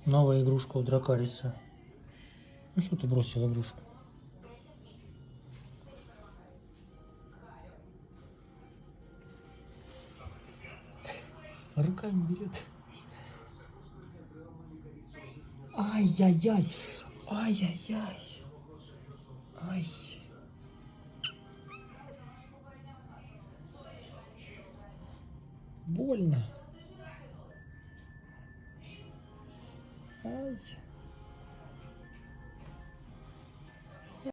Новая игрушка у Дракариса. Ну что ты бросил игрушку? Руками берет. Ай-яй-яй. Ай-яй-яй. Ай. Больно. Ай.